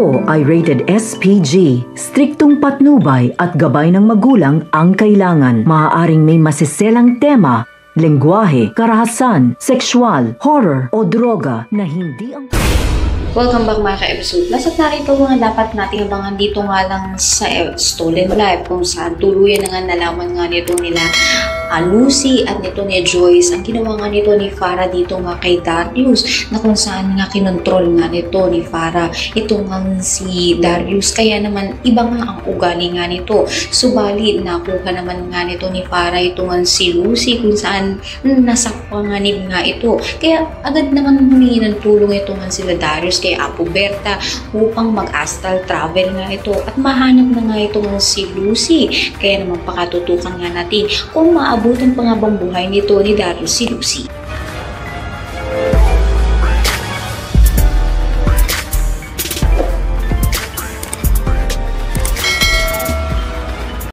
ito ay rated SPG. Striktong patnubay at gabay ng magulang ang kailangan. Maaaring may masiselang tema, lengguwahe, karahasan, sexual, horror o droga na hindi ang... Welcome back mga ka-episode. Plus at narito mga dapat nating abangan dito nga lang sa Stolen Life kung saan tuluyan na nga nalaman nga nito nila Lucy at nito ni Joyce ang ginawa nga nito ni Farah dito nga kay Darius na kung saan nga kinontrol nga nito ni Farah ito nga si Darius, kaya naman iba nga ang ugali nga nito. Subalit nakuha naman nga nito ni Farah ito nga si Lucy kung saan nasakpanganib nga ito, kaya agad naman humingi ng tulong ito nga sila Darius kay Apo Berta upang mag-astral travel nga ito at mahanap na nga ito nga si Lucy. Kaya naman pakatutukan nga natin kung maabutan pa nga bang buhay nito ni Darius si Lucy.